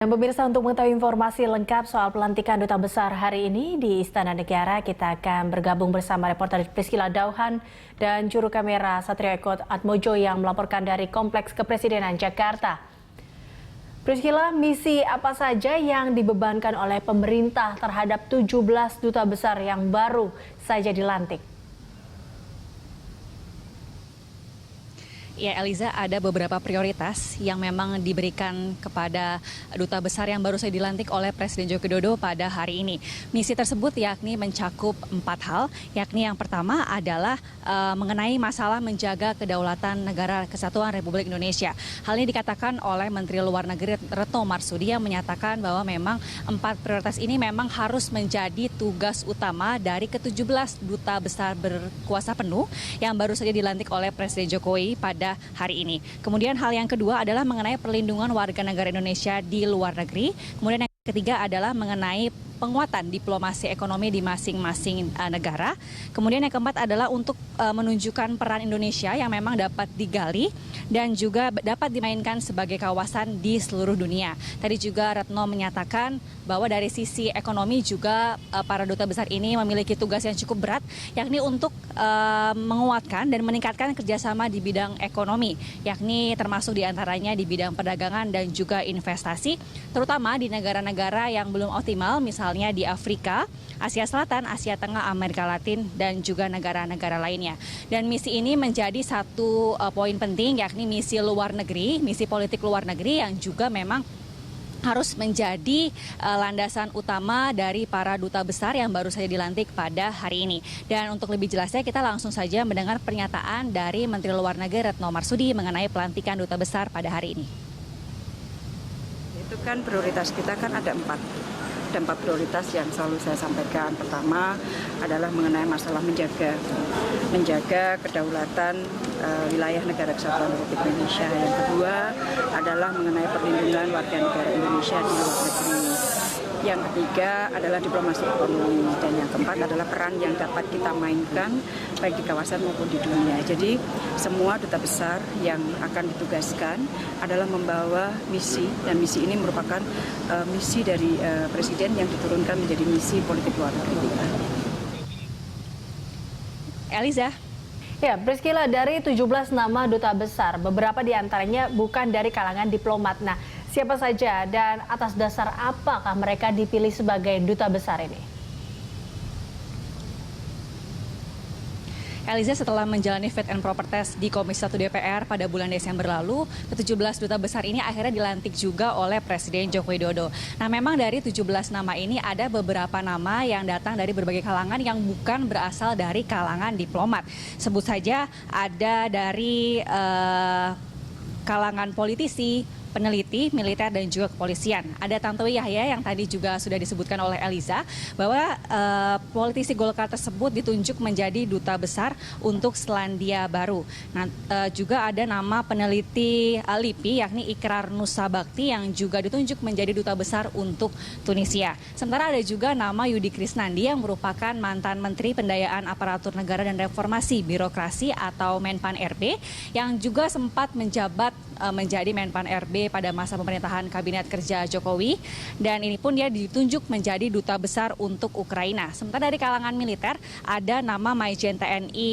Dan pemirsa, untuk mengetahui informasi lengkap soal pelantikan Duta Besar hari ini di Istana Negara, kita akan bergabung bersama reporter Priscilla Dauhan dan juru kamera Satrio Eko Atmojo yang melaporkan dari Kompleks Kepresidenan Jakarta. Priscilla, misi apa saja yang dibebankan oleh pemerintah terhadap 17 duta besar yang baru saja dilantik? Ya, Eliza, ada beberapa prioritas yang memang diberikan kepada duta besar yang baru saja dilantik oleh Presiden Joko Widodo pada hari ini. Misi tersebut yakni mencakup 4 hal, yakni yang pertama adalah mengenai masalah menjaga kedaulatan negara kesatuan Republik Indonesia. Hal ini dikatakan oleh Menteri Luar Negeri Retno Marsudi yang menyatakan bahwa memang 4 prioritas ini memang harus menjadi tugas utama dari ke-17 duta besar berkuasa penuh yang baru saja dilantik oleh Presiden Jokowi pada hari ini. Kemudian hal yang kedua adalah mengenai perlindungan warga negara Indonesia di luar negeri. Kemudian yang ketiga adalah mengenai penguatan diplomasi ekonomi di masing-masing negara. Kemudian yang keempat adalah untuk menunjukkan peran Indonesia yang memang dapat digali dan juga dapat dimainkan sebagai kawasan di seluruh dunia. Tadi juga Retno menyatakan bahwa dari sisi ekonomi juga para duta besar ini memiliki tugas yang cukup berat, yakni untuk menguatkan dan meningkatkan kerjasama di bidang ekonomi, yakni termasuk diantaranya di bidang perdagangan dan juga investasi, terutama di negara-negara yang belum optimal, misalnya di Afrika, Asia Selatan, Asia Tengah, Amerika Latin, dan juga negara-negara lainnya. Dan misi ini menjadi satu poin penting, yakni misi luar negeri, misi politik luar negeri yang juga memang harus menjadi landasan utama dari para duta besar yang baru saja dilantik pada hari ini. Dan untuk lebih jelasnya kita langsung saja mendengar pernyataan dari Menteri Luar Negeri Retno Marsudi mengenai pelantikan duta besar pada hari ini. Itu kan prioritas kita kan ada 4 prioritas yang selalu saya sampaikan. Pertama adalah mengenai masalah menjaga kedaulatan wilayah negara kesatuan Republik Indonesia. Yang kedua adalah mengenai perlindungan warga negara Indonesia di luar negeri. Yang ketiga adalah diplomasi ekonomi, dan yang keempat adalah peran yang dapat kita mainkan baik di kawasan maupun di dunia. Jadi semua duta besar yang akan ditugaskan adalah membawa misi, dan misi ini merupakan misi dari Presiden yang diturunkan menjadi misi politik luar negeri kita. Eliza. Ya, Priscilla, dari 17 nama duta besar, beberapa di antaranya bukan dari kalangan diplomat. Nah, siapa saja dan atas dasar apakah mereka dipilih sebagai duta besar ini? Eliza, setelah menjalani fit and proper test di Komisi 1 DPR pada bulan Desember lalu, ke-17 duta besar ini akhirnya dilantik juga oleh Presiden Joko Widodo. Nah, memang dari 17 nama ini ada beberapa nama yang datang dari berbagai kalangan yang bukan berasal dari kalangan diplomat. Sebut saja ada dari kalangan politisi, peneliti, militer, dan juga kepolisian. Ada Tantowi Yahya yang tadi juga sudah disebutkan oleh Eliza bahwa politisi Golkar tersebut ditunjuk menjadi duta besar untuk Selandia Baru. Nah, juga ada nama peneliti LIPI yakni Ikrar Nusa Bakti yang juga ditunjuk menjadi duta besar untuk Tunisia. Sementara ada juga nama Yudi Krisnandi yang merupakan mantan Menteri Pendayaan Aparatur Negara dan Reformasi Birokrasi atau Menpan RB yang juga sempat menjabat menjadi Menpan RB pada masa pemerintahan Kabinet Kerja Jokowi, dan ini pun dia ditunjuk menjadi duta besar untuk Ukraina. Sementara dari kalangan militer ada nama Maijen TNI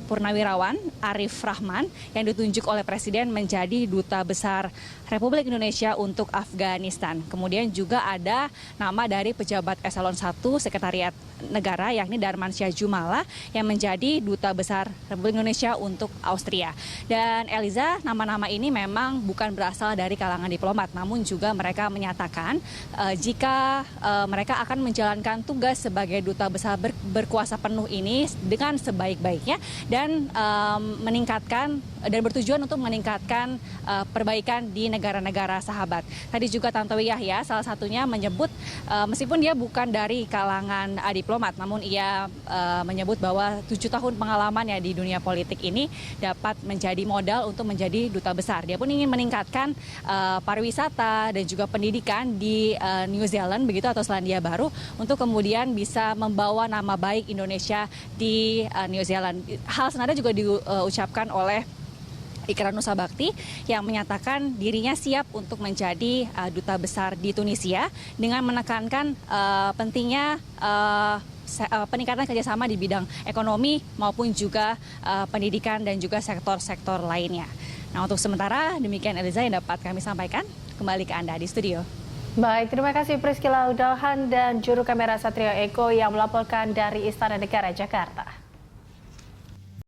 Purnawirawan Arif Rahman yang ditunjuk oleh Presiden menjadi duta besar Republik Indonesia untuk Afghanistan. Kemudian juga ada nama dari pejabat eselon 1 Sekretariat Negara yakni Darmansyah Jumala yang menjadi duta besar Republik Indonesia untuk Austria. Dan Eliza, nama-nama ini memang bukan berasal dari kalangan diplomat, namun juga mereka menyatakan jika mereka akan menjalankan tugas sebagai duta besar berkuasa penuh ini dengan sebaik-baiknya dan meningkatkan dan bertujuan untuk meningkatkan perbaikan di negara-negara sahabat. Tadi juga Tantowi Yahya salah satunya menyebut meskipun dia bukan dari kalangan diplomat, namun ia menyebut bahwa 7 tahun pengalamannya di dunia politik ini dapat menjadi modal untuk menjadi duta besar. Dia pun ingin meningkatkan pariwisata dan juga pendidikan di New Zealand begitu atau Selandia Baru untuk kemudian bisa membawa nama baik Indonesia di New Zealand. Hal senada juga diucapkan oleh Ikrar Nusa Bakti yang menyatakan dirinya siap untuk menjadi duta besar di Tunisia dengan menekankan pentingnya peningkatan kerjasama di bidang ekonomi maupun juga pendidikan dan juga sektor-sektor lainnya. Nah, untuk sementara demikian Eliza yang dapat kami sampaikan. Kembali ke Anda di studio. Baik, terima kasih Priscila Dauhan dan juru kamera Satrio Eko yang melaporkan dari Istana Negara Jakarta.